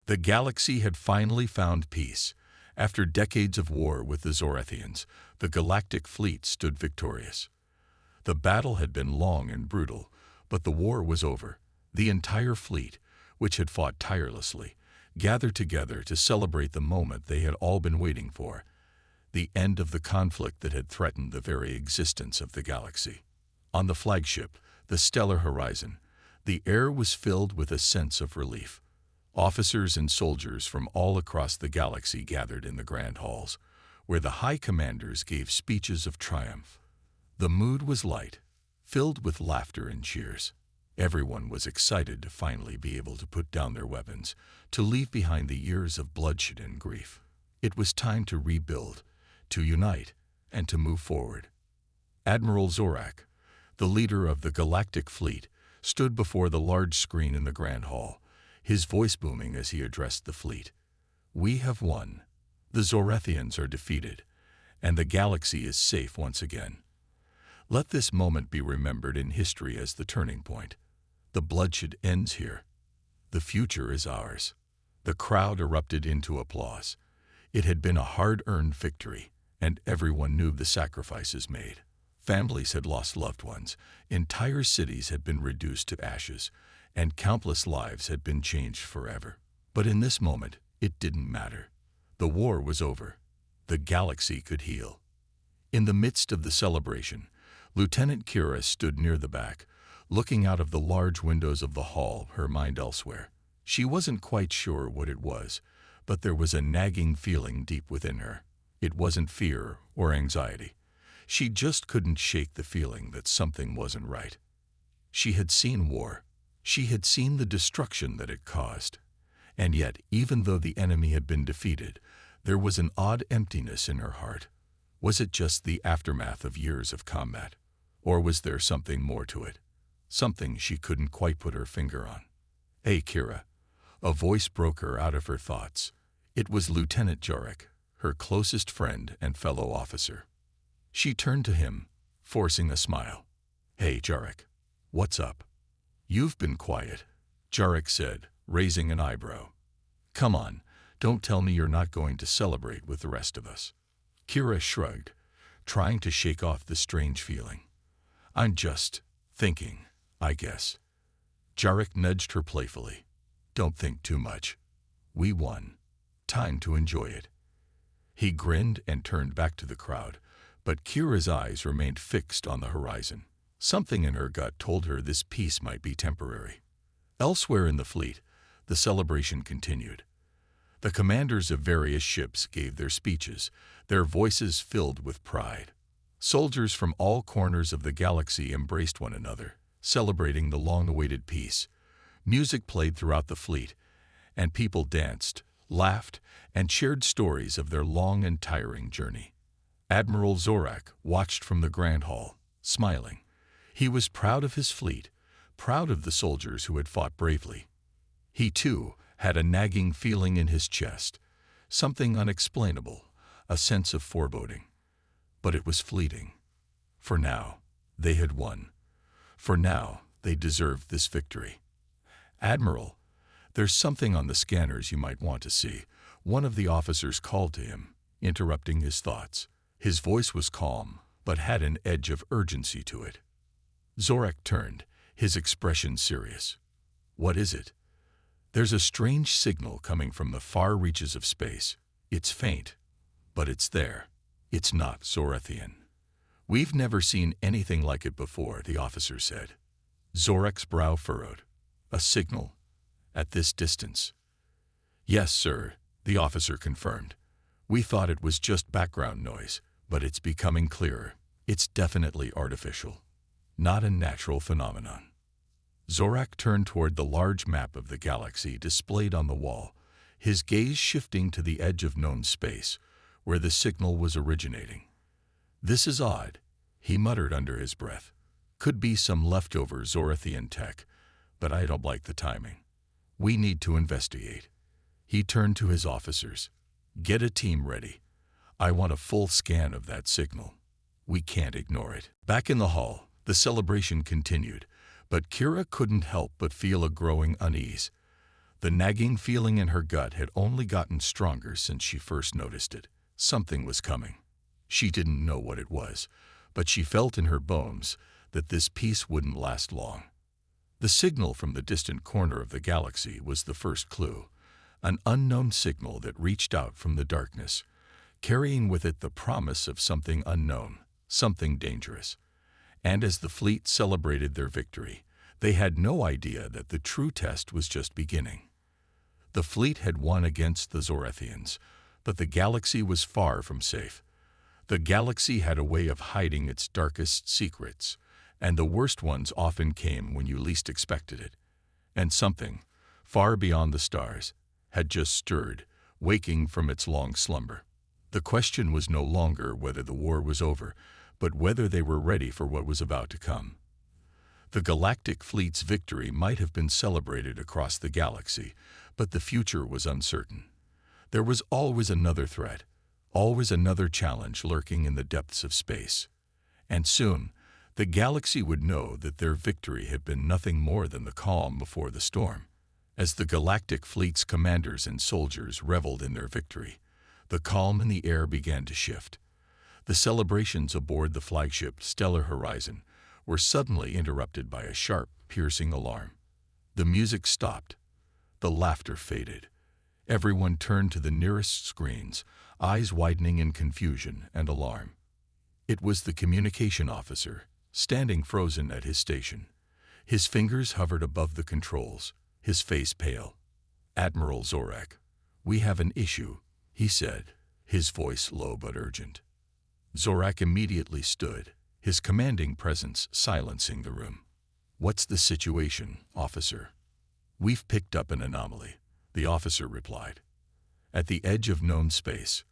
The galaxy had finally found peace. After decades of war with the Zorathians, the Galactic Fleet stood victorious. The battle had been long and brutal, but the war was over. The entire fleet, which had fought tirelessly, gathered together to celebrate the moment they had all been waiting for, the end of the conflict that had threatened the very existence of the galaxy. On the flagship, the stellar horizon, the air was filled with a sense of relief. Officers and soldiers from all across the galaxy gathered in the grand halls, where the high commanders gave speeches of triumph. The mood was light, filled with laughter and cheers. Everyone was excited to finally be able to put down their weapons, to leave behind the years of bloodshed and grief. It was time to rebuild, to unite, and to move forward. Admiral Zorak, the leader of the Galactic Fleet, stood before the large screen in the grand hall, his voice booming as he addressed the fleet. "We have won. The Zorathians are defeated, and the galaxy is safe once again. Let this moment be remembered in history as the turning point. The bloodshed ends here. The future is ours." The crowd erupted into applause. It had been a hard-earned victory, and everyone knew the sacrifices made. Families had lost loved ones, entire cities had been reduced to ashes, and countless lives had been changed forever. But in this moment, it didn't matter. The war was over. The galaxy could heal. In the midst of the celebration, Lieutenant Kira stood near the back, looking out of the large windows of the hall, her mind elsewhere. She wasn't quite sure what it was, but there was a nagging feeling deep within her. It wasn't fear or anxiety. She just couldn't shake the feeling that something wasn't right. She had seen war. She had seen the destruction that it caused. And yet, even though the enemy had been defeated, there was an odd emptiness in her heart. Was it just the aftermath of years of combat? Or was there something more to it? Something she couldn't quite put her finger on. "Hey, Kira." A voice broke her out of her thoughts. It was Lieutenant Jarek, her closest friend and fellow officer. She turned to him, forcing a smile. "Hey, Jarek. What's up?" "You've been quiet," Jarek said, raising an eyebrow. "Come on, don't tell me you're not going to celebrate with the rest of us." Kira shrugged, trying to shake off the strange feeling. "I'm just thinking, I guess." Jarek nudged her playfully. "Don't think too much. We won. Time to enjoy it." He grinned and turned back to the crowd, but Kira's eyes remained fixed on the horizon. Something in her gut told her this peace might be temporary. Elsewhere in the fleet, the celebration continued. The commanders of various ships gave their speeches, their voices filled with pride. Soldiers from all corners of the galaxy embraced one another, celebrating the long-awaited peace. Music played throughout the fleet, and people danced, laughed, and shared stories of their long and tiring journey. Admiral Zorak watched from the grand hall, smiling. He was proud of his fleet, proud of the soldiers who had fought bravely. He, too, had a nagging feeling in his chest, something unexplainable, a sense of foreboding. But it was fleeting. For now, they had won. For now, they deserved this victory. "Admiral, there's something on the scanners you might want to see," one of the officers called to him, interrupting his thoughts. His voice was calm, but had an edge of urgency to it. Zorak turned, his expression serious. "What is it?" "There's a strange signal coming from the far reaches of space. It's faint, but it's there. It's not Zorathian." "We've never seen anything like it before," the officer said. Zorak's brow furrowed. "A signal? At this distance?" "Yes, sir," the officer confirmed. "We thought it was just background noise, but it's becoming clearer. It's definitely artificial, not a natural phenomenon." Zorak turned toward the large map of the galaxy displayed on the wall, his gaze shifting to the edge of known space, where the signal was originating. "This is odd," he muttered under his breath. "Could be some leftover Zorathian tech, but I don't like the timing. We need to investigate." He turned to his officers. "Get a team ready. I want a full scan of that signal. We can't ignore it." Back in the hall, the celebration continued, but Kira couldn't help but feel a growing unease. The nagging feeling in her gut had only gotten stronger since she first noticed it. Something was coming. She didn't know what it was, but she felt in her bones that this peace wouldn't last long. The signal from the distant corner of the galaxy was the first clue, an unknown signal that reached out from the darkness, carrying with it the promise of something unknown, something dangerous. And as the fleet celebrated their victory, they had no idea that the true test was just beginning. The fleet had won against the Zorethians, but the galaxy was far from safe. The galaxy had a way of hiding its darkest secrets, and the worst ones often came when you least expected it. And something, far beyond the stars, had just stirred, waking from its long slumber. The question was no longer whether the war was over, but whether they were ready for what was about to come. The Galactic Fleet's victory might have been celebrated across the galaxy, but the future was uncertain. There was always another threat, always another challenge lurking in the depths of space. And soon, the galaxy would know that their victory had been nothing more than the calm before the storm. As the Galactic Fleet's commanders and soldiers reveled in their victory, the calm in the air began to shift. The celebrations aboard the flagship Stellar Horizon were suddenly interrupted by a sharp, piercing alarm. The music stopped. The laughter faded. Everyone turned to the nearest screens, eyes widening in confusion and alarm. It was the communication officer, standing frozen at his station. His fingers hovered above the controls, his face pale. "Admiral Zorak, we have an issue," he said, his voice low but urgent. Zorak immediately stood, his commanding presence silencing the room. "What's the situation, officer?" "We've picked up an anomaly," the officer replied. "At the edge of known space.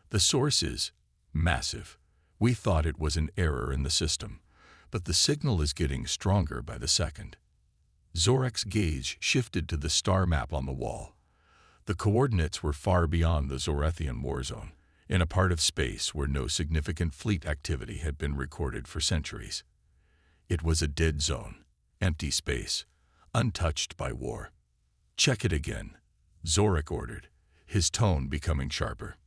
The source is massive. We thought it was an error in the system, but the signal is getting stronger by the second." Zorak's gaze shifted to the star map on the wall. The coordinates were far beyond the Zorethian war zone, in a part of space where no significant fleet activity had been recorded for centuries. It was a dead zone, empty space, untouched by war. "Check it again," Zorak ordered, his tone becoming sharper.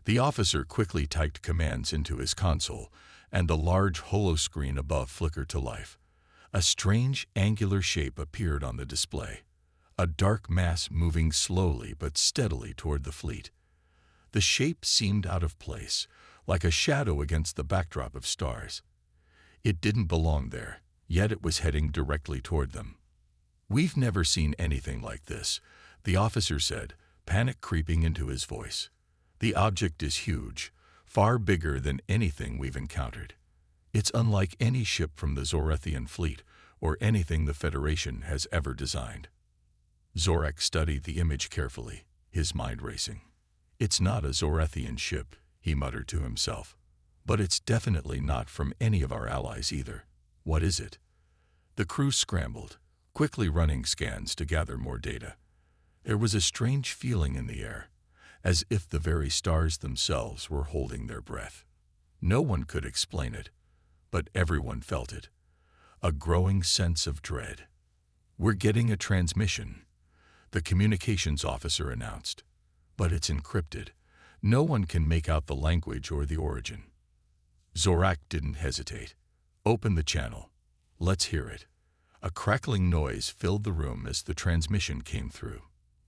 The officer quickly typed commands into his console, and the large holoscreen above flickered to life. A strange, angular shape appeared on the display, a dark mass moving slowly but steadily toward the fleet. The shape seemed out of place, like a shadow against the backdrop of stars. It didn't belong there, yet it was heading directly toward them. "We've never seen anything like this," the officer said, panic creeping into his voice. "The object is huge, far bigger than anything we've encountered. It's unlike any ship from the Zorethian fleet or anything the Federation has ever designed." Zorak studied the image carefully, his mind racing. "It's not a Zorethian ship," he muttered to himself. "But it's definitely not from any of our allies either. What is it?" The crew scrambled, quickly running scans to gather more data. There was a strange feeling in the air, as if the very stars themselves were holding their breath. No one could explain it, but everyone felt it. A growing sense of dread. "We're getting a transmission," the communications officer announced. "But it's encrypted. No one can make out the language or the origin." Zorak didn't hesitate. "Open the channel. Let's hear it." A crackling noise filled the room as the transmission came through.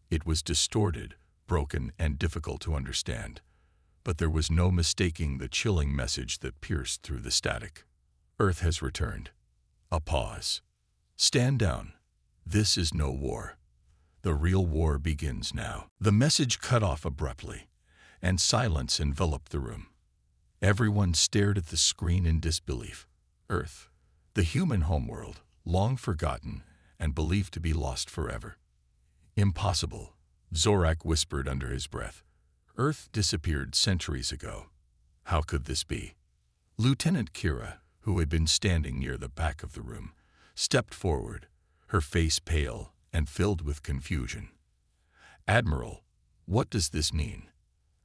It was distorted, broken, and difficult to understand, but there was no mistaking the chilling message that pierced through the static. "Earth has returned." A pause. "Stand down. This is no war. The real war begins now." The message cut off abruptly, and silence enveloped the room. Everyone stared at the screen in disbelief. Earth, the human homeworld, long forgotten and believed to be lost forever. "Impossible," Zorak whispered under his breath. "Earth disappeared centuries ago. How could this be?" Lieutenant Kira, who had been standing near the back of the room, stepped forward, her face pale and filled with confusion. "Admiral, what does this mean?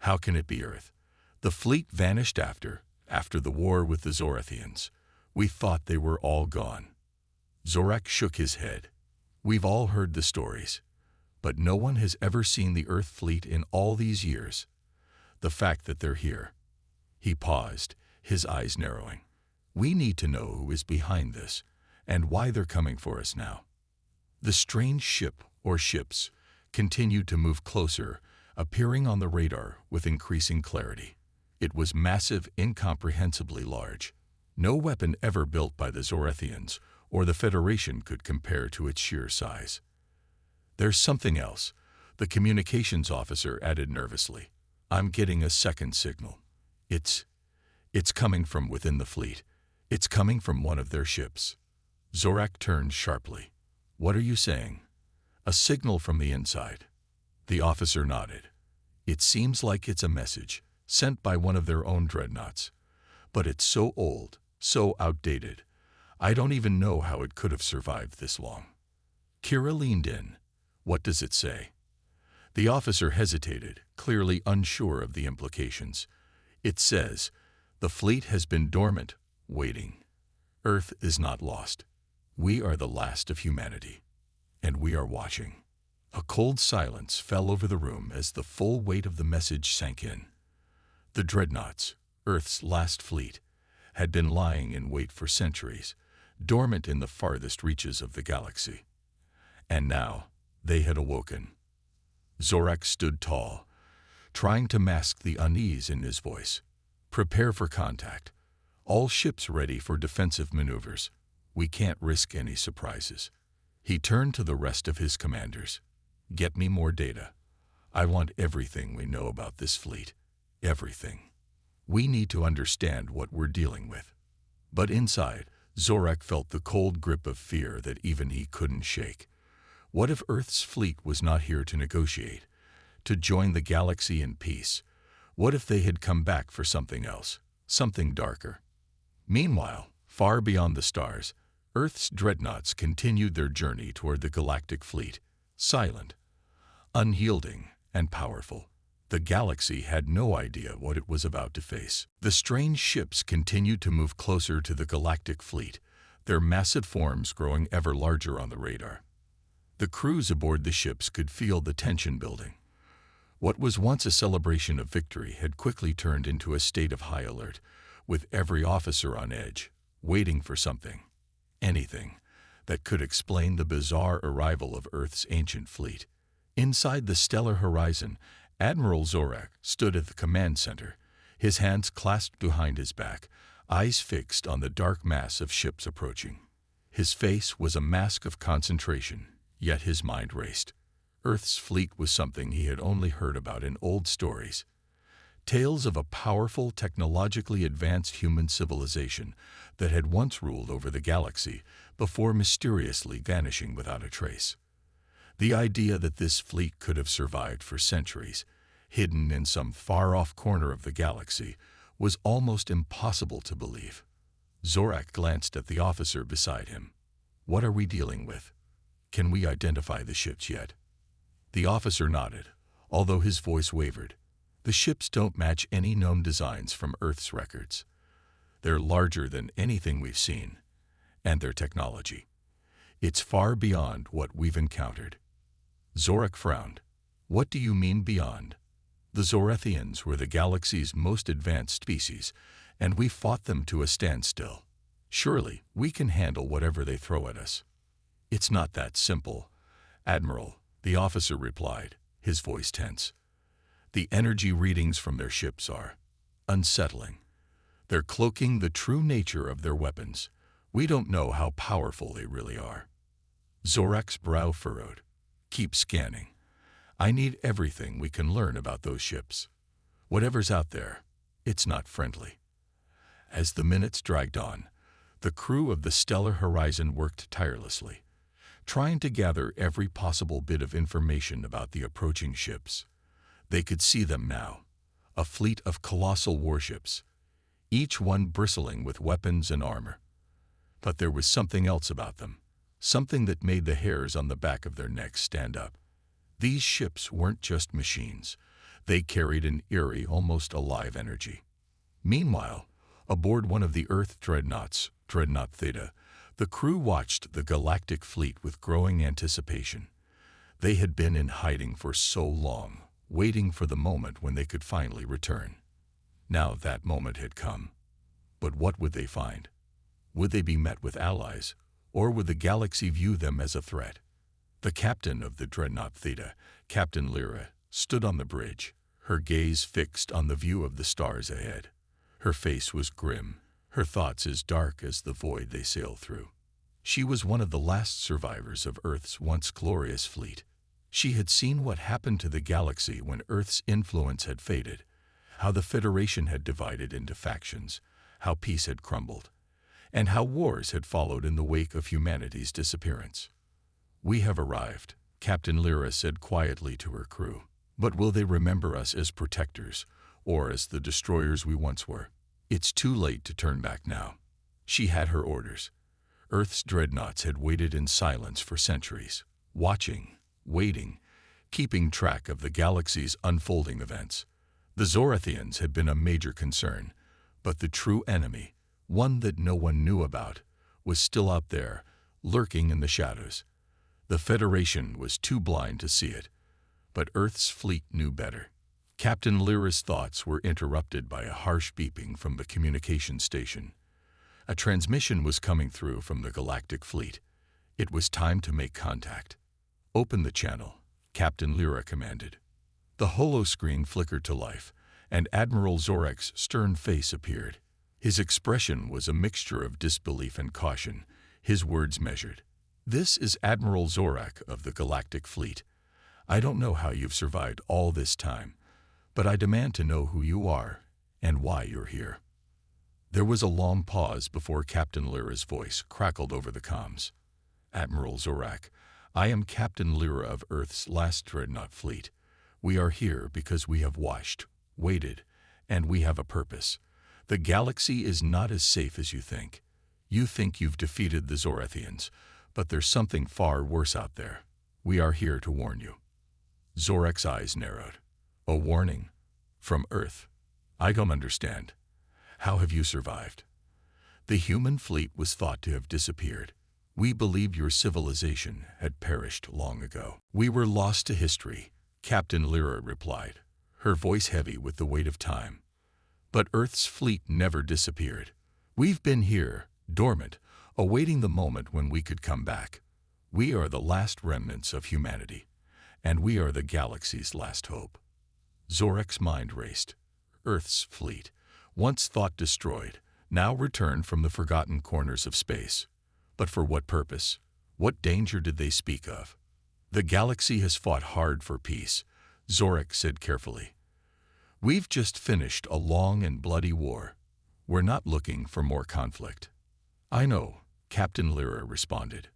How can it be Earth? The fleet vanished after the war with the Zorethians. We thought they were all gone." Zorak shook his head. "We've all heard the stories, but no one has ever seen the Earth fleet in all these years. The fact that they're here." He paused, his eyes narrowing. "We need to know who is behind this, and why they're coming for us now." The strange ship, or ships, continued to move closer, appearing on the radar with increasing clarity. It was massive, incomprehensibly large. No weapon ever built by the Zorethians or the Federation could compare to its sheer size. "There's something else," the communications officer added nervously. "I'm getting a second signal. It's coming from within the fleet. It's coming from one of their ships." Zorak turned sharply. "What are you saying?" "A signal from the inside." The officer nodded. "It seems like it's a message, sent by one of their own dreadnoughts. But it's so old, so outdated. I don't even know how it could have survived this long." Kira leaned in. "What does it say?" The officer hesitated, clearly unsure of the implications. "It says, the fleet has been dormant, waiting. Earth is not lost. We are the last of humanity. And we are watching." A cold silence fell over the room as the full weight of the message sank in. The Dreadnoughts, Earth's last fleet, had been lying in wait for centuries, dormant in the farthest reaches of the galaxy. And now they had awoken. Zorak stood tall, trying to mask the unease in his voice. "Prepare for contact. All ships ready for defensive maneuvers. We can't risk any surprises." He turned to the rest of his commanders. "Get me more data. I want everything we know about this fleet. Everything. We need to understand what we're dealing with." But inside, Zorak felt the cold grip of fear that even he couldn't shake. What if Earth's fleet was not here to negotiate, to join the galaxy in peace? What if they had come back for something else, something darker? Meanwhile, far beyond the stars, Earth's dreadnoughts continued their journey toward the galactic fleet, silent, unyielding, and powerful. The galaxy had no idea what it was about to face. The strange ships continued to move closer to the galactic fleet, their massive forms growing ever larger on the radar. The crews aboard the ships could feel the tension building. What was once a celebration of victory had quickly turned into a state of high alert, with every officer on edge, waiting for something, anything, that could explain the bizarre arrival of Earth's ancient fleet. Inside the stellar horizon, Admiral Zorak stood at the command center, his hands clasped behind his back, eyes fixed on the dark mass of ships approaching. His face was a mask of concentration, yet his mind raced. Earth's fleet was something he had only heard about in old stories. Tales of a powerful, technologically advanced human civilization that had once ruled over the galaxy before mysteriously vanishing without a trace. The idea that this fleet could have survived for centuries, hidden in some far-off corner of the galaxy, was almost impossible to believe. Zorak glanced at the officer beside him. "What are we dealing with? Can we identify the ships yet?" The officer nodded, although his voice wavered. "The ships don't match any known designs from Earth's records. They're larger than anything we've seen, and their technology, it's far beyond what we've encountered." Zorak frowned. "What do you mean beyond? The Zorethians were the galaxy's most advanced species, and we fought them to a standstill. Surely we can handle whatever they throw at us." "It's not that simple, Admiral," the officer replied, his voice tense. "The energy readings from their ships are unsettling. They're cloaking the true nature of their weapons. We don't know how powerful they really are." Zorak's brow furrowed. "Keep scanning. I need everything we can learn about those ships. Whatever's out there, it's not friendly." As the minutes dragged on, the crew of the stellar horizon worked tirelessly, trying to gather every possible bit of information about the approaching ships. They could see them now, a fleet of colossal warships, each one bristling with weapons and armor. But there was something else about them, something that made the hairs on the back of their necks stand up. These ships weren't just machines. They carried an eerie, almost alive energy. Meanwhile, aboard one of the Earth dreadnoughts, Dreadnought Theta, the crew watched the galactic fleet with growing anticipation. They had been in hiding for so long, waiting for the moment when they could finally return. Now that moment had come. But what would they find? Would they be met with allies, or would the galaxy view them as a threat? The captain of the Dreadnought Theta, Captain Lyra, stood on the bridge, her gaze fixed on the view of the stars ahead. Her face was grim, her thoughts as dark as the void they sailed through. She was one of the last survivors of Earth's once glorious fleet. She had seen what happened to the galaxy when Earth's influence had faded, how the Federation had divided into factions, how peace had crumbled, and how wars had followed in the wake of humanity's disappearance. "We have arrived," Captain Lyra said quietly to her crew. "But will they remember us as protectors, or as the destroyers we once were? It's too late to turn back now." She had her orders. Earth's dreadnoughts had waited in silence for centuries, watching, waiting, keeping track of the galaxy's unfolding events. The Zorathians had been a major concern, but the true enemy, one that no one knew about, was still out there, lurking in the shadows. The Federation was too blind to see it, but Earth's fleet knew better. Captain Lyra's thoughts were interrupted by a harsh beeping from the communication station. A transmission was coming through from the Galactic Fleet. It was time to make contact. "Open the channel," Captain Lyra commanded. The holoscreen flickered to life, and Admiral Zorek's stern face appeared. His expression was a mixture of disbelief and caution, his words measured. "This is Admiral Zorek of the Galactic Fleet. I don't know how you've survived all this time, but I demand to know who you are and why you're here." There was a long pause before Captain Lyra's voice crackled over the comms. "Admiral Zorak, I am Captain Lyra of Earth's last dreadnought fleet. We are here because we have watched, waited, and we have a purpose. The galaxy is not as safe as you think. You think you've defeated the Zorathians, but there's something far worse out there. We are here to warn you." Zorek's eyes narrowed. "A warning? From Earth? I don't understand. How have you survived?" "The human fleet was thought to have disappeared. We believed your civilization had perished long ago." "We were lost to history," Captain Lyra replied, her voice heavy with the weight of time. "But Earth's fleet never disappeared. We've been here, dormant, awaiting the moment when we could come back. We are the last remnants of humanity, and we are the galaxy's last hope." Zorek's mind raced. Earth's fleet, once thought destroyed, now returned from the forgotten corners of space. But for what purpose? What danger did they speak of? "The galaxy has fought hard for peace," Zorek said carefully. "We've just finished a long and bloody war. We're not looking for more conflict." "I know," Captain Lyra responded.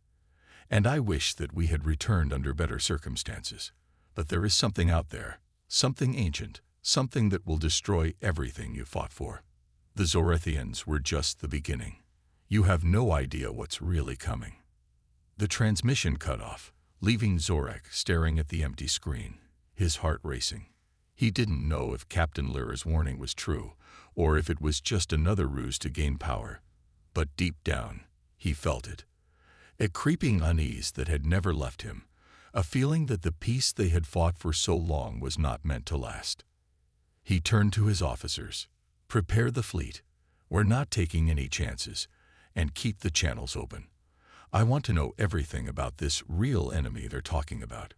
"And I wish that we had returned under better circumstances. But there is something out there, something ancient, something that will destroy everything you fought for. The Zorathians were just the beginning. You have no idea what's really coming." The transmission cut off, leaving Zorek staring at the empty screen, his heart racing. He didn't know if Captain Lyra's warning was true, or if it was just another ruse to gain power. But deep down, he felt it. A creeping unease that had never left him, a feeling that the peace they had fought for so long was not meant to last. He turned to his officers. "Prepare the fleet. We're not taking any chances, and keep the channels open. I want to know everything about this real enemy they're talking about."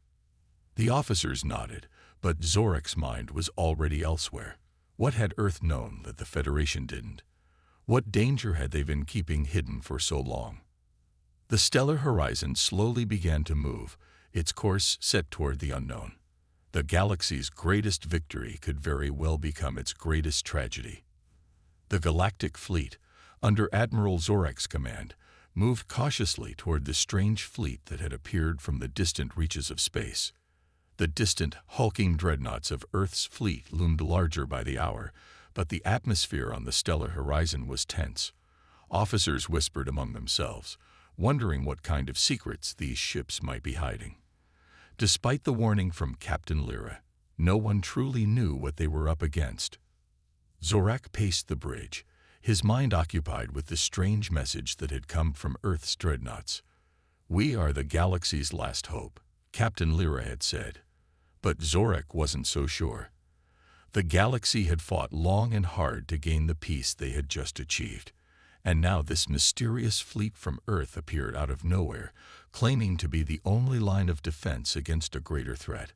The officers nodded, but Zorek's mind was already elsewhere. What had Earth known that the Federation didn't? What danger had they been keeping hidden for so long? The stellar horizon slowly began to move, its course set toward the unknown. The galaxy's greatest victory could very well become its greatest tragedy. The Galactic Fleet, under Admiral Zorek's command, moved cautiously toward the strange fleet that had appeared from the distant reaches of space. The distant, hulking dreadnoughts of Earth's fleet loomed larger by the hour, but the atmosphere on the stellar horizon was tense. Officers whispered among themselves, wondering what kind of secrets these ships might be hiding. Despite the warning from Captain Lyra, no one truly knew what they were up against. Zorek paced the bridge, his mind occupied with the strange message that had come from Earth's dreadnoughts. "We are the galaxy's last hope," Captain Lyra had said. But Zorak wasn't so sure. The galaxy had fought long and hard to gain the peace they had just achieved, and now this mysterious fleet from Earth appeared out of nowhere, claiming to be the only line of defense against a greater threat.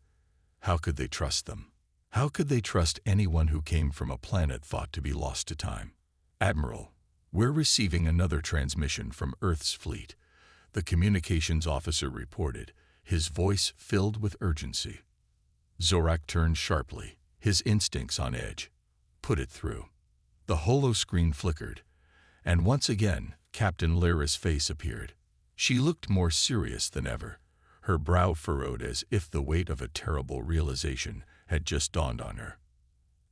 How could they trust them? How could they trust anyone who came from a planet thought to be lost to time? Admiral, we're receiving another transmission from Earth's fleet, the communications officer reported, his voice filled with urgency. Zorak turned sharply, his instincts on edge. Put it through. The holoscreen flickered, and once again Captain Lyra's face appeared. She looked more serious than ever, her brow furrowed as if the weight of a terrible realization had just dawned on her.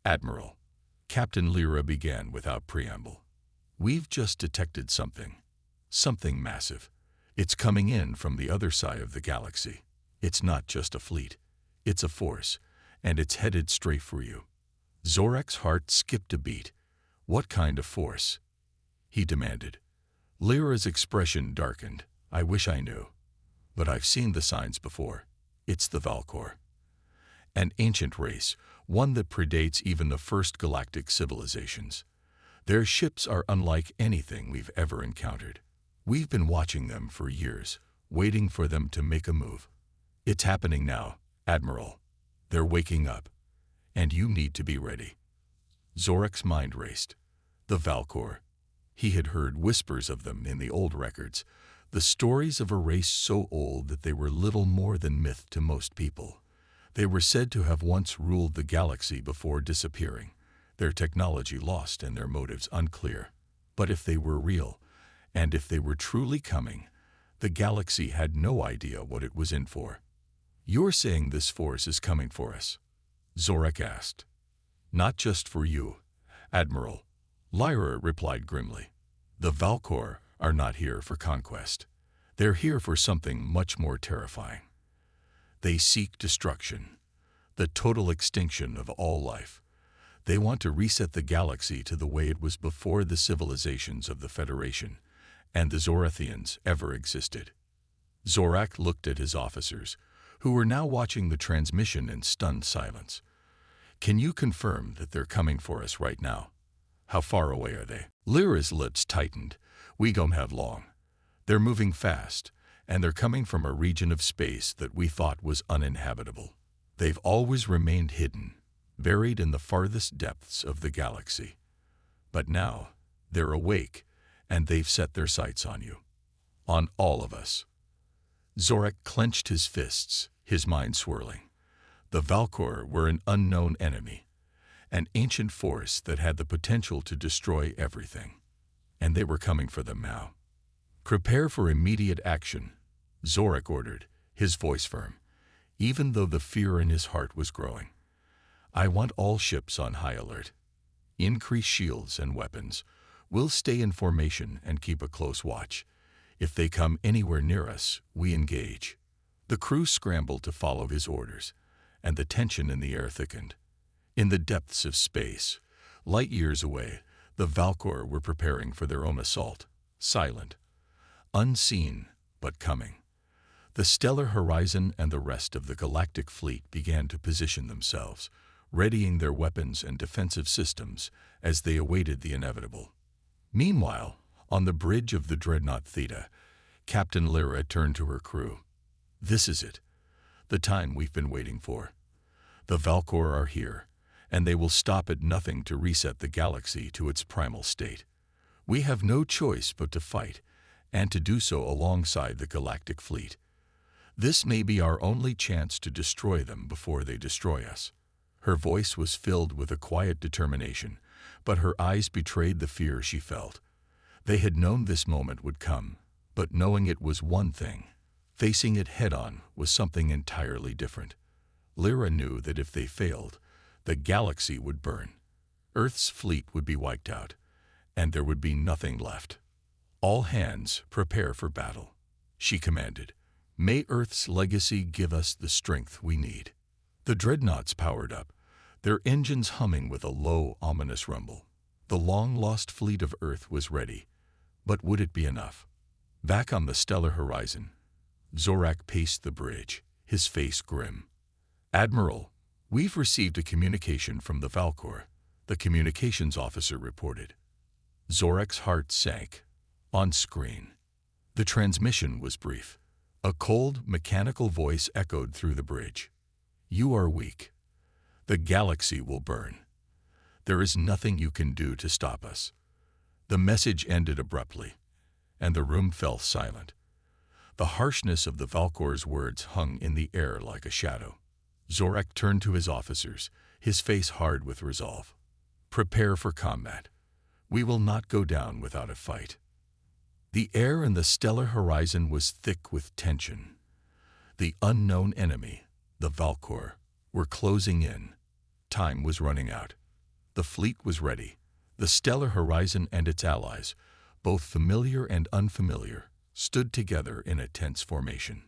Admiral, Captain Lyra began without preamble. We've just detected something massive. It's coming in from the other side of the galaxy. It's not just a fleet. It's a force, and it's headed straight for you. Zorak's heart skipped a beat. What kind of force? He demanded. Lyra's expression darkened. I wish I knew. But I've seen the signs before. It's the Valkor. An ancient race, one that predates even the first galactic civilizations. Their ships are unlike anything we've ever encountered. We've been watching them for years, waiting for them to make a move. It's happening now, Admiral. They're waking up, and you need to be ready. Zorak's mind raced. The Valkor. He had heard whispers of them in the old records, the stories of a race so old that they were little more than myth to most people. They were said to have once ruled the galaxy before disappearing, their technology lost and their motives unclear. But if they were real, and if they were truly coming, the galaxy had no idea what it was in for. You're saying this force is coming for us? Zorak asked. Not just for you, Admiral, Lyra replied grimly. The Valkor are not here for conquest. They're here for something much more terrifying. They seek destruction, the total extinction of all life. They want to reset the galaxy to the way it was before the civilizations of the Federation and the Zorathians ever existed. Zorak looked at his officers, who were now watching the transmission in stunned silence. Can you confirm that they're coming for us right now? How far away are they? Lyra's lips tightened. We don't have long. They're moving fast, and they're coming from a region of space that we thought was uninhabitable. They've always remained hidden, buried in the farthest depths of the galaxy. But now, they're awake, and they've set their sights on you. On all of us. Zorak clenched his fists, his mind swirling. The Valkor were an unknown enemy, an ancient force that had the potential to destroy everything. And they were coming for them now. Prepare for immediate action, Zorak ordered, his voice firm, even though the fear in his heart was growing. I want all ships on high alert. Increase shields and weapons. We'll stay in formation and keep a close watch. If they come anywhere near us, we engage. The crew scrambled to follow his orders, and the tension in the air thickened. In the depths of space, light years away, the Valkor were preparing for their own assault, silent, unseen, but coming. The stellar horizon and the rest of the galactic fleet began to position themselves, readying their weapons and defensive systems as they awaited the inevitable. Meanwhile, on the bridge of the Dreadnought Theta, Captain Lyra turned to her crew. This is it, the time we've been waiting for. The Valkor are here, and they will stop at nothing to reset the galaxy to its primal state. We have no choice but to fight, and to do so alongside the galactic fleet. This may be our only chance to destroy them before they destroy us. Her voice was filled with a quiet determination, but her eyes betrayed the fear she felt. They had known this moment would come, but knowing it was one thing, facing it head-on was something entirely different. Lyra knew that if they failed, the galaxy would burn. Earth's fleet would be wiped out, and there would be nothing left. All hands prepare for battle, she commanded. May Earth's legacy give us the strength we need. The Dreadnoughts powered up, their engines humming with a low, ominous rumble. The long-lost fleet of Earth was ready, but would it be enough? Back on the stellar horizon, Zorak paced the bridge, his face grim. "Admiral, we've received a communication from the Valkor," the communications officer reported. Zorek's heart sank. On screen, the transmission was brief. A cold, mechanical voice echoed through the bridge. "You are weak. The galaxy will burn. There is nothing you can do to stop us." The message ended abruptly, and the room fell silent. The harshness of the Valkor's words hung in the air like a shadow. Zorek turned to his officers, his face hard with resolve. "Prepare for combat. We will not go down without a fight." The air in the stellar horizon was thick with tension. The unknown enemy, the Valkor, were closing in. Time was running out. The fleet was ready. The stellar horizon and its allies, both familiar and unfamiliar, stood together in a tense formation.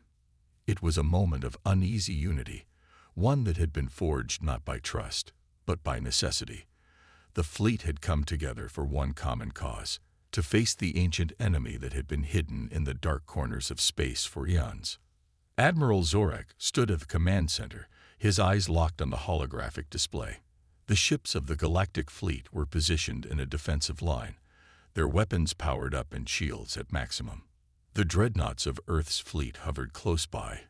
It was a moment of uneasy unity, one that had been forged not by trust, but by necessity. The fleet had come together for one common cause: to face the ancient enemy that had been hidden in the dark corners of space for eons. Admiral Zorek stood at the command center, his eyes locked on the holographic display. The ships of the Galactic Fleet were positioned in a defensive line, their weapons powered up and shields at maximum. The Dreadnoughts of Earth's fleet hovered close by,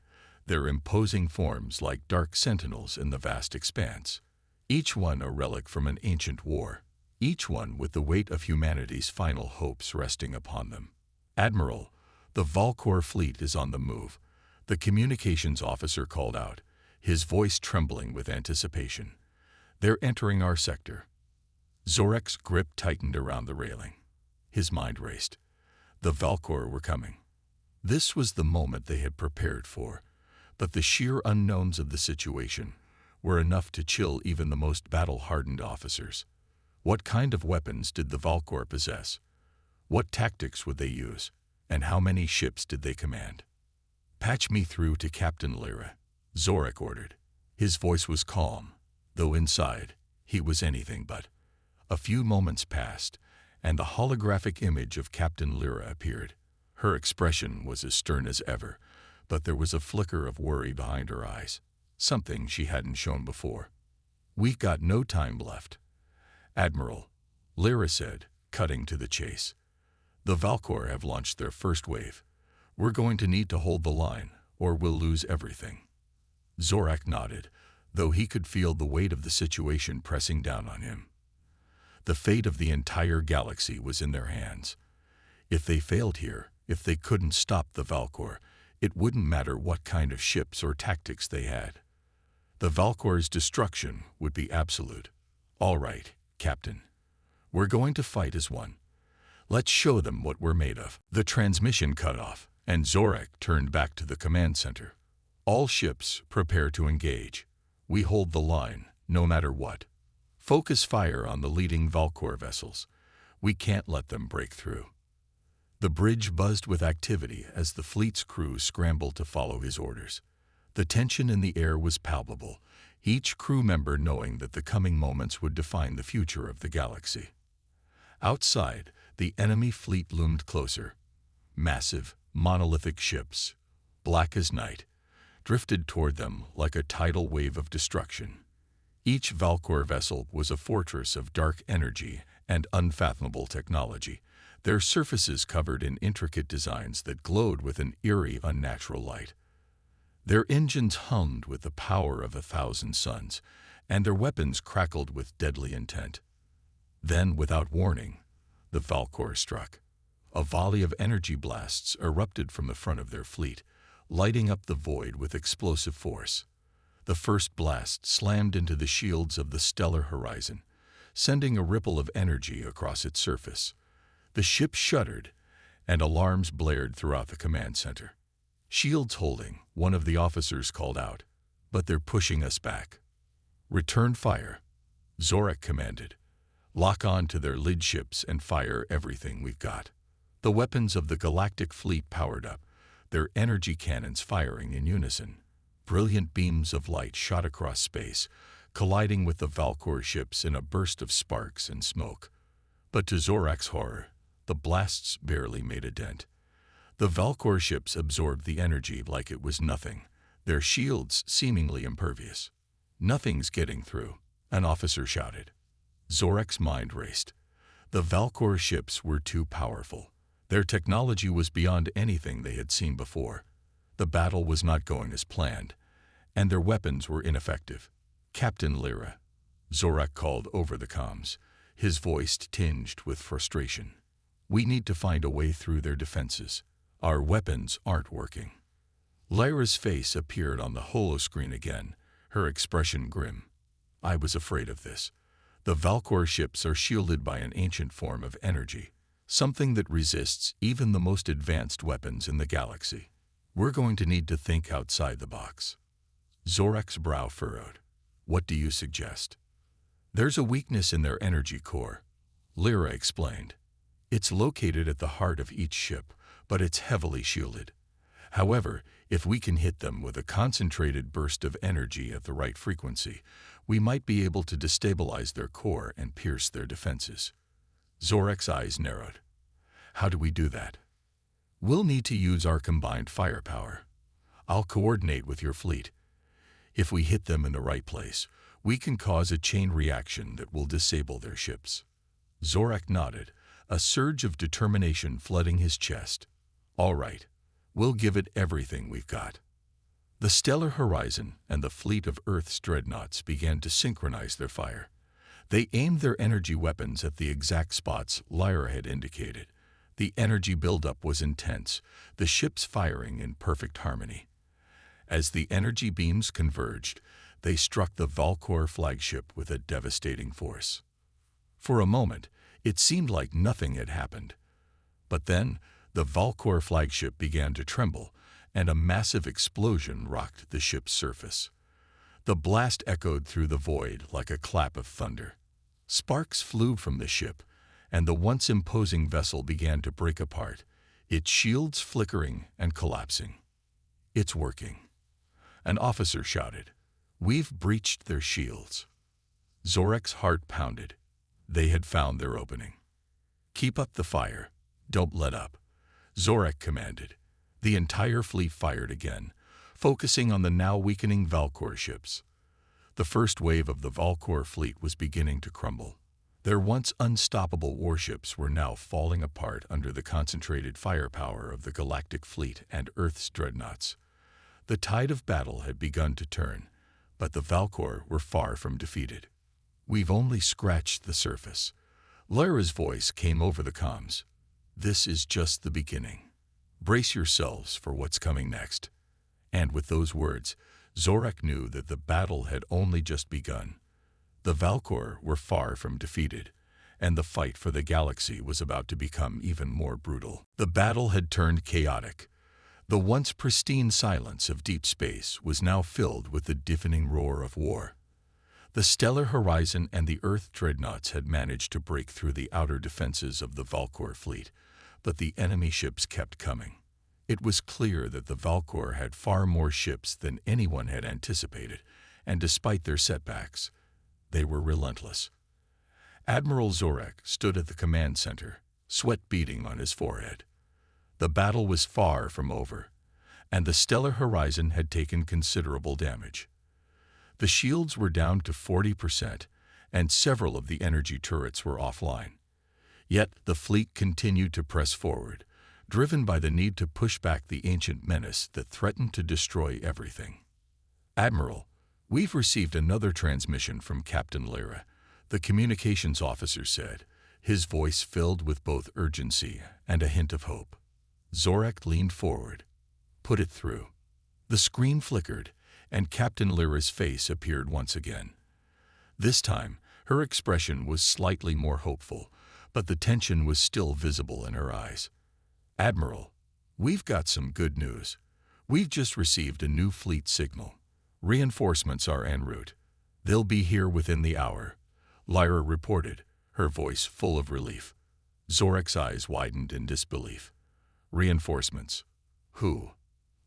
their imposing forms like dark sentinels in the vast expanse, each one a relic from an ancient war, each one with the weight of humanity's final hopes resting upon them. "Admiral, the Valkor fleet is on the move," the communications officer called out, his voice trembling with anticipation. "They're entering our sector." Zorek's grip tightened around the railing. His mind raced. The Valkor were coming. This was the moment they had prepared for, but the sheer unknowns of the situation were enough to chill even the most battle-hardened officers. What kind of weapons did the Valkor possess? What tactics would they use? And how many ships did they command? "Patch me through to Captain Lyra," Zorek ordered. His voice was calm, though inside he was anything but. A few moments passed, and the holographic image of Captain Lyra appeared. Her expression was as stern as ever, but there was a flicker of worry behind her eyes, something she hadn't shown before. "We've got no time left, Admiral," Lyra said, cutting to the chase. "The Valkor have launched their first wave. We're going to need to hold the line, or we'll lose everything." Zorek nodded, though he could feel the weight of the situation pressing down on him. The fate of the entire galaxy was in their hands. If they failed here, if they couldn't stop the Valkor, it wouldn't matter what kind of ships or tactics they had. The Valkor's destruction would be absolute. "All right, Captain. We're going to fight as one. Let's show them what we're made of." The transmission cut off, and Zorek turned back to the command center. "All ships, prepare to engage. We hold the line, no matter what. Focus fire on the leading Valkor vessels. We can't let them break through." The bridge buzzed with activity as the fleet's crew scrambled to follow his orders. The tension in the air was palpable, each crew member knowing that the coming moments would define the future of the galaxy. Outside, the enemy fleet loomed closer. Massive, monolithic ships, black as night, drifted toward them like a tidal wave of destruction. Each Valkor vessel was a fortress of dark energy and unfathomable technology, their surfaces covered in intricate designs that glowed with an eerie, unnatural light. Their engines hummed with the power of 1,000 suns, and their weapons crackled with deadly intent. Then, without warning, the Valkor struck. A volley of energy blasts erupted from the front of their fleet, lighting up the void with explosive force. The first blast slammed into the shields of the stellar horizon, sending a ripple of energy across its surface. The ship shuddered, and alarms blared throughout the command center. "Shields holding," one of the officers called out, "but they're pushing us back." "Return fire," Zorek commanded. "Lock on to their lid ships and fire everything we've got." The weapons of the Galactic Fleet powered up, their energy cannons firing in unison. Brilliant beams of light shot across space, colliding with the Valkor ships in a burst of sparks and smoke. But to Zorek's horror, the blasts barely made a dent. The Valkor ships absorbed the energy like it was nothing, their shields seemingly impervious. "Nothing's getting through," an officer shouted. Zorek's mind raced. The Valkor ships were too powerful. Their technology was beyond anything they had seen before. The battle was not going as planned, and their weapons were ineffective. "Captain Lyra," Zorek called over the comms, his voice tinged with frustration. "We need to find a way through their defenses. Our weapons aren't working." Lyra's face appeared on the holoscreen again, her expression grim. "I was afraid of this. The Valkor ships are shielded by an ancient form of energy, something that resists even the most advanced weapons in the galaxy. We're going to need to think outside the box." Zorek's brow furrowed. "What do you suggest?" "There's a weakness in their energy core," Lyra explained. "It's located at the heart of each ship, but it's heavily shielded. However, if we can hit them with a concentrated burst of energy at the right frequency, we might be able to destabilize their core and pierce their defenses." Zorek's eyes narrowed. "How do we do that?" "We'll need to use our combined firepower. I'll coordinate with your fleet. If we hit them in the right place, we can cause a chain reaction that will disable their ships." Zorek nodded, a surge of determination flooding his chest. "All right. We'll give it everything we've got." The stellar horizon and the fleet of Earth's dreadnoughts began to synchronize their fire. They aimed their energy weapons at the exact spots Lyra had indicated. The energy buildup was intense, the ships firing in perfect harmony. As the energy beams converged, they struck the Valkor flagship with a devastating force. For a moment, it seemed like nothing had happened. But then, the Valkor flagship began to tremble, and a massive explosion rocked the ship's surface. The blast echoed through the void like a clap of thunder. Sparks flew from the ship, and the once imposing vessel began to break apart, its shields flickering and collapsing. "It's working," an officer shouted. "We've breached their shields." Zorek's heart pounded. They had found their opening. "Keep up the fire. Don't let up," Zorek commanded. The entire fleet fired again, focusing on the now weakening Valkor ships. The first wave of the Valkor fleet was beginning to crumble. Their once unstoppable warships were now falling apart under the concentrated firepower of the Galactic Fleet and Earth's dreadnoughts. The tide of battle had begun to turn, but the Valkor were far from defeated. "We've only scratched the surface." Lyra's voice came over the comms. "This is just the beginning. Brace yourselves for what's coming next." And with those words, Zorek knew that the battle had only just begun. The Valkor were far from defeated, and the fight for the galaxy was about to become even more brutal. The battle had turned chaotic. The once pristine silence of deep space was now filled with the deafening roar of war. The stellar horizon and the Earth dreadnoughts had managed to break through the outer defenses of the Valkor fleet, but the enemy ships kept coming. It was clear that the Valkor had far more ships than anyone had anticipated, and despite their setbacks, they were relentless. Admiral Zorek stood at the command center, sweat beading on his forehead. The battle was far from over, and the stellar horizon had taken considerable damage. The shields were down to 40%, and several of the energy turrets were offline. Yet the fleet continued to press forward, driven by the need to push back the ancient menace that threatened to destroy everything. "Admiral, we've received another transmission from Captain Lyra," the communications officer said, his voice filled with both urgency and a hint of hope. Zorek leaned forward. "Put it through." The screen flickered, and Captain Lyra's face appeared once again. This time, her expression was slightly more hopeful, but the tension was still visible in her eyes. "Admiral, we've got some good news. We've just received a new fleet signal. Reinforcements are en route. They'll be here within the hour," Lyra reported, her voice full of relief. Zorek's eyes widened in disbelief. "Reinforcements? Who?"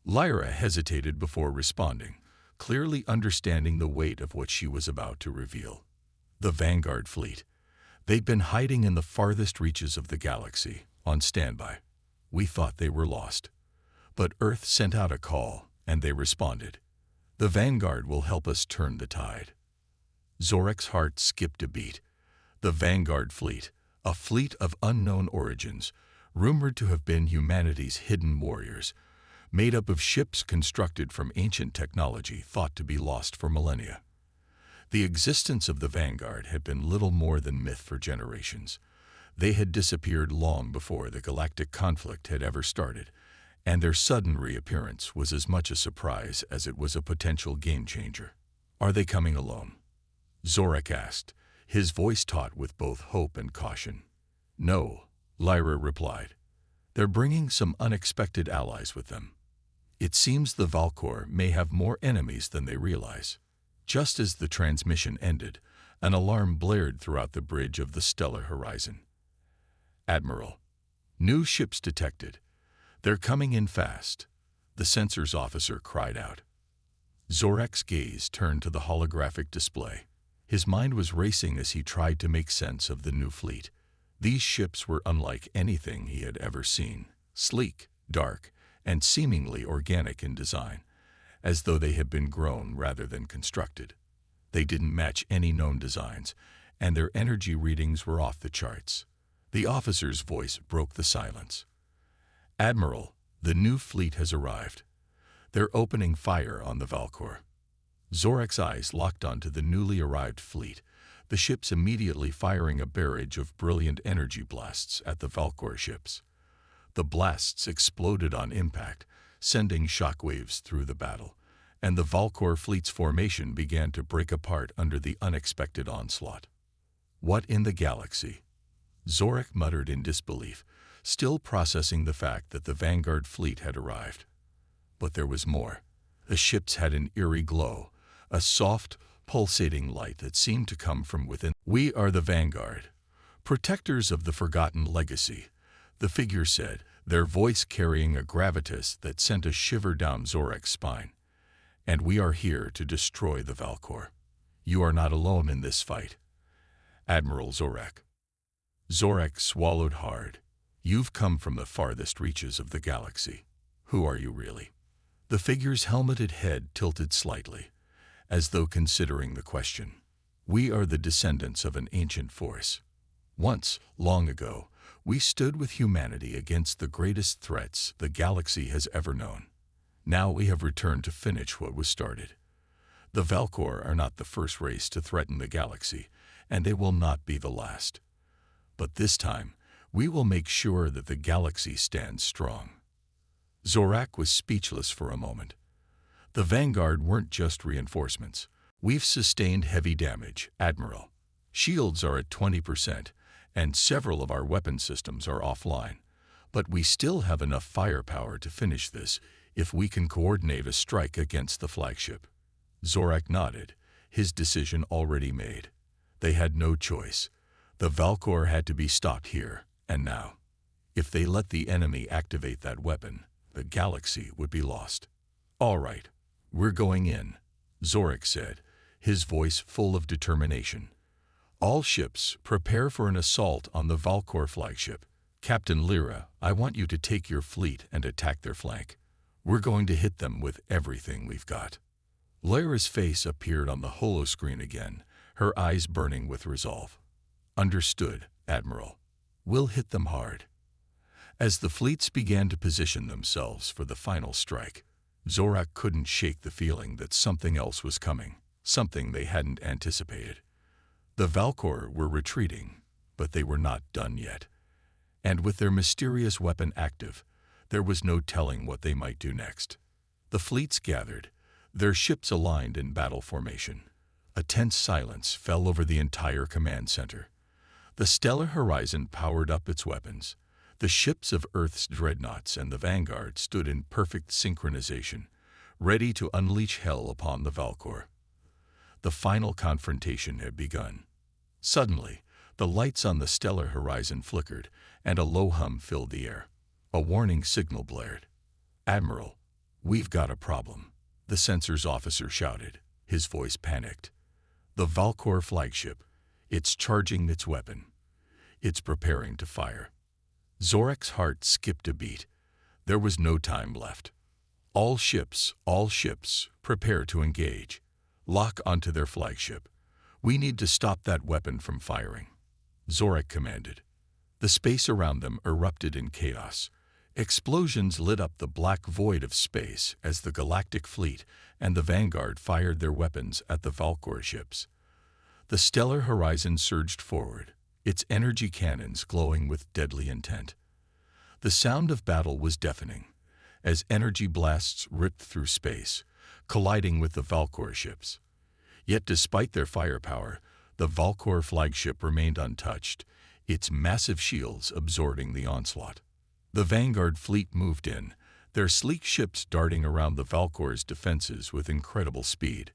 Lyra hesitated before responding, clearly understanding the weight of what she was about to reveal. "The Vanguard fleet. They'd been hiding in the farthest reaches of the galaxy, on standby. We thought they were lost. But Earth sent out a call, and they responded. The Vanguard will help us turn the tide. Zorek's heart skipped a beat. The Vanguard fleet, a fleet of unknown origins, rumored to have been humanity's hidden warriors, made up of ships constructed from ancient technology thought to be lost for millennia. The existence of the Vanguard had been little more than myth for generations. They had disappeared long before the galactic conflict had ever started, and their sudden reappearance was as much a surprise as it was a potential game-changer. "Are they coming alone?" Zorek asked, his voice taut with both hope and caution. "No," Lyra replied. "They're bringing some unexpected allies with them. It seems the Valkor may have more enemies than they realize." Just as the transmission ended, an alarm blared throughout the bridge of the stellar horizon. "Admiral, new ships detected. They're coming in fast," the sensors officer cried out. Zorek's gaze turned to the holographic display. His mind was racing as he tried to make sense of the new fleet. These ships were unlike anything he had ever seen, sleek, dark, and seemingly organic in design, as though they had been grown rather than constructed. They didn't match any known designs, and their energy readings were off the charts. The officer's voice broke the silence. "Admiral, the new fleet has arrived. They're opening fire on the Valkor." Zorek's eyes locked onto the newly arrived fleet, the ships immediately firing a barrage of brilliant energy blasts at the Valkor ships. The blasts exploded on impact, sending shockwaves through the battle, and the Valkor fleet's formation began to break apart under the unexpected onslaught. "What in the galaxy?" Zorek muttered in disbelief, still processing the fact that the Vanguard fleet had arrived. But there was more. The ships had an eerie glow, a soft, pulsating light that seemed to come from within. "We are the Vanguard, protectors of the forgotten legacy," the figure said, their voice carrying a gravitas that sent a shiver down Zorek's spine. "And we are here to destroy the Valkor. You are not alone in this fight, Admiral Zorek." Zorek swallowed hard. "You've come from the farthest reaches of the galaxy. Who are you really?" The figure's helmeted head tilted slightly, as though considering the question. "We are the descendants of an ancient force. Once, long ago, we stood with humanity against the greatest threats the galaxy has ever known. Now we have returned to finish what was started. The Valkor are not the first race to threaten the galaxy, and they will not be the last. But this time, we will make sure that the galaxy stands strong." Zorak was speechless for a moment. The Vanguard weren't just reinforcements. "We've sustained heavy damage, Admiral. Shields are at 20%, and several of our weapon systems are offline. But we still have enough firepower to finish this if we can coordinate a strike against the flagship." Zorak nodded, his decision already made. They had no choice. The Valkor had to be stopped here and now. If they let the enemy activate that weapon, the galaxy would be lost. "All right, we're going in," Zorek said, his voice full of determination. "All ships, prepare for an assault on the Valkor flagship. Captain Lyra, I want you to take your fleet and attack their flank. We're going to hit them with everything we've got." Lyra's face appeared on the holoscreen again, her eyes burning with resolve. "Understood, Admiral. We'll hit them hard." As the fleets began to position themselves for the final strike, Zorak couldn't shake the feeling that something else was coming, something they hadn't anticipated. The Valkor were retreating, but they were not done yet. And with their mysterious weapon active, there was no telling what they might do next. The fleets gathered, their ships aligned in battle formation. A tense silence fell over the entire command center. The stellar horizon powered up its weapons. The ships of Earth's Dreadnoughts and the Vanguard stood in perfect synchronization, ready to unleash hell upon the Valkor. The final confrontation had begun. Suddenly, the lights on the stellar horizon flickered, and a low hum filled the air. A warning signal blared. "Admiral, we've got a problem," the sensors officer shouted, his voice panicked. "The Valkor flagship, it's charging its weapon. It's preparing to fire." Zorek's heart skipped a beat. There was no time left. All ships, prepare to engage. Lock onto their flagship. We need to stop that weapon from firing. Zorak commanded. The space around them erupted in chaos. Explosions lit up the black void of space as the Galactic Fleet and the Vanguard fired their weapons at the Valkor ships. The stellar horizon surged forward, its energy cannons glowing with deadly intent. The sound of battle was deafening, as energy blasts ripped through space, colliding with the Valkor ships. Yet despite their firepower, the Valkor flagship remained untouched, its massive shields absorbing the onslaught. The Vanguard fleet moved in, their sleek ships darting around the Valkor's defenses with incredible speed.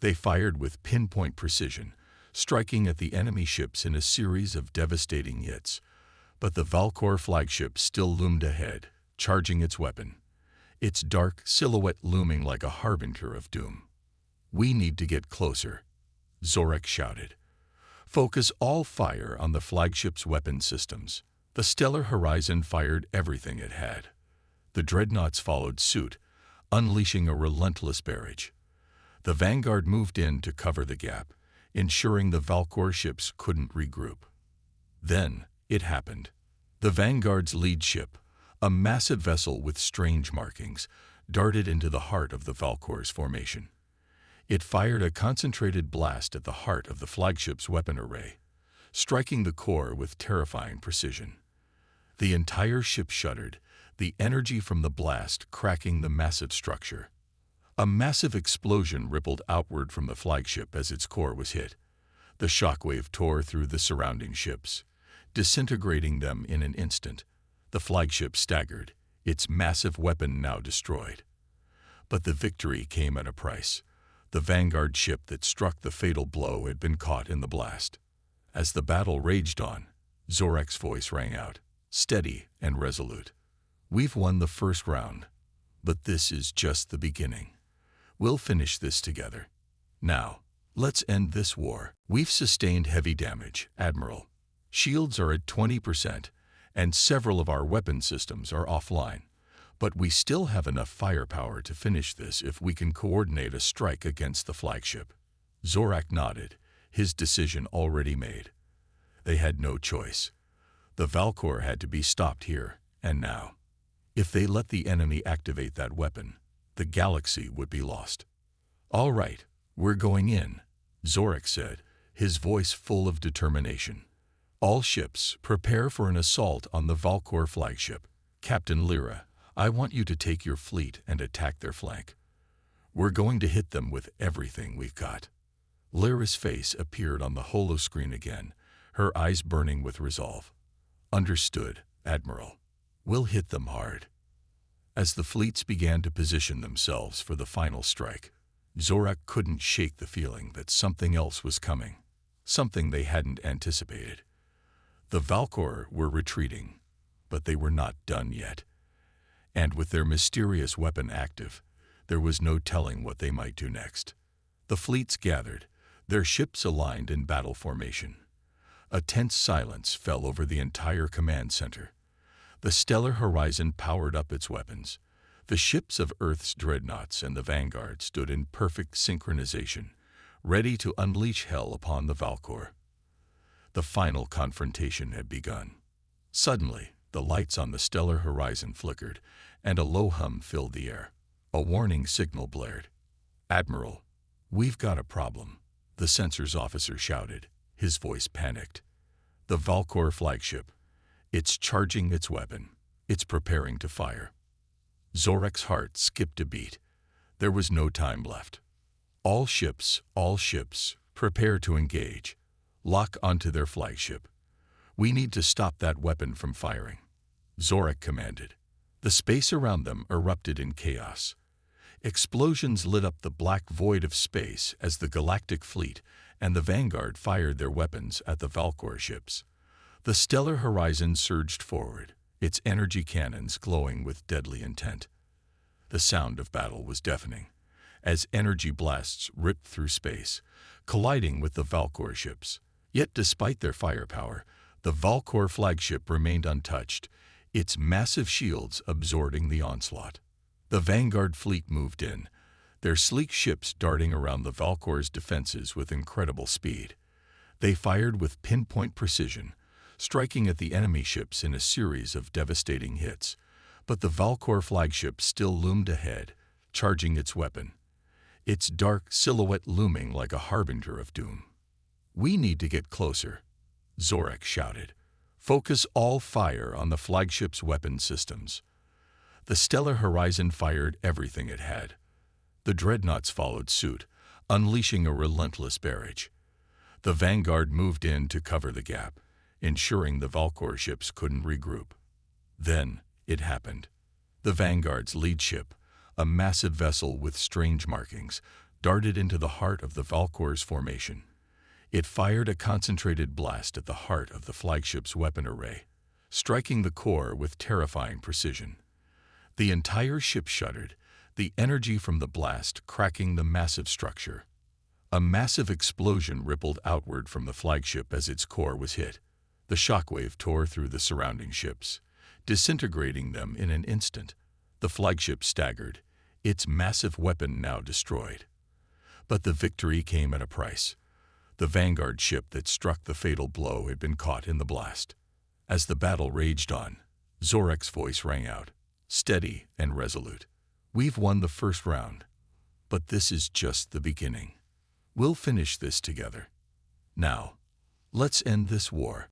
They fired with pinpoint precision, striking at the enemy ships in a series of devastating hits. But the Valkor flagship still loomed ahead, charging its weapon, its dark silhouette looming like a harbinger of doom. "We need to get closer," Zorak shouted. "Focus all fire on the flagship's weapon systems." The stellar horizon fired everything it had. The Dreadnoughts followed suit, unleashing a relentless barrage. The Vanguard moved in to cover the gap, ensuring the Valkor ships couldn't regroup. Then it happened. The Vanguard's lead ship, a massive vessel with strange markings, darted into the heart of the Valkor's formation. It fired a concentrated blast at the heart of the flagship's weapon array, striking the core with terrifying precision. The entire ship shuddered, the energy from the blast cracking the massive structure. A massive explosion rippled outward from the flagship as its core was hit. The shockwave tore through the surrounding ships, disintegrating them in an instant. The flagship staggered, its massive weapon now destroyed. But the victory came at a price. The Vanguard ship that struck the fatal blow had been caught in the blast. As the battle raged on, Zorak's voice rang out, steady and resolute. "We've won the first round, but this is just the beginning. We'll finish this together. Now, let's end this war. We've sustained heavy damage, Admiral. Shields are at 20%, and several of our weapon systems are offline. But we still have enough firepower to finish this if we can coordinate a strike against the flagship." Zorak nodded, his decision already made. They had no choice. The Valkor had to be stopped here and now. If they let the enemy activate that weapon, the galaxy would be lost. "All right, we're going in," Zorak said, his voice full of determination. "All ships, prepare for an assault on the Valkor flagship. Captain Lyra, I want you to take your fleet and attack their flank. We're going to hit them with everything we've got." Lyra's face appeared on the holoscreen again, her eyes burning with resolve. "Understood, Admiral. We'll hit them hard." As the fleets began to position themselves for the final strike, Zorak couldn't shake the feeling that something else was coming, something they hadn't anticipated. The Valkor were retreating, but they were not done yet. And with their mysterious weapon active, there was no telling what they might do next. The fleets gathered, their ships aligned in battle formation. A tense silence fell over the entire command center. The stellar horizon powered up its weapons. The ships of Earth's Dreadnoughts and the Vanguard stood in perfect synchronization, ready to unleash hell upon the Valkor. The final confrontation had begun. Suddenly, the lights on the stellar horizon flickered, and a low hum filled the air. A warning signal blared. "Admiral, we've got a problem," the sensors officer shouted, his voice panicked. "The Valkor flagship. It's charging its weapon. It's preparing to fire." Zorak's heart skipped a beat. There was no time left. All ships, prepare to engage. Lock onto their flagship. We need to stop that weapon from firing," Zorak commanded. The space around them erupted in chaos. Explosions lit up the black void of space as the Galactic Fleet and the Vanguard fired their weapons at the Valkor ships. The stellar horizon surged forward, its energy cannons glowing with deadly intent. The sound of battle was deafening, as energy blasts ripped through space, colliding with the Valkor ships. Yet despite their firepower, the Valkor flagship remained untouched, its massive shields absorbing the onslaught. The Vanguard fleet moved in, their sleek ships darting around the Valkor's defenses with incredible speed. They fired with pinpoint precision, striking at the enemy ships in a series of devastating hits. But the Valkor flagship still loomed ahead, charging its weapon, its dark silhouette looming like a harbinger of doom. "We need to get closer," Zorak shouted. "Focus all fire on the flagship's weapon systems." The Stellar Horizon fired everything it had. The Dreadnoughts followed suit, unleashing a relentless barrage. The Vanguard moved in to cover the gap, ensuring the Valkor ships couldn't regroup. Then it happened. The Vanguard's lead ship, a massive vessel with strange markings, darted into the heart of the Valkor's formation. It fired a concentrated blast at the heart of the flagship's weapon array, striking the core with terrifying precision. The entire ship shuddered, the energy from the blast cracking the massive structure. A massive explosion rippled outward from the flagship as its core was hit. The shockwave tore through the surrounding ships, disintegrating them in an instant. The flagship staggered, its massive weapon now destroyed. But the victory came at a price. The Vanguard ship that struck the fatal blow had been caught in the blast. As the battle raged on, Zorak's voice rang out, steady and resolute. "We've won the first round, but this is just the beginning. We'll finish this together. Now, let's end this war."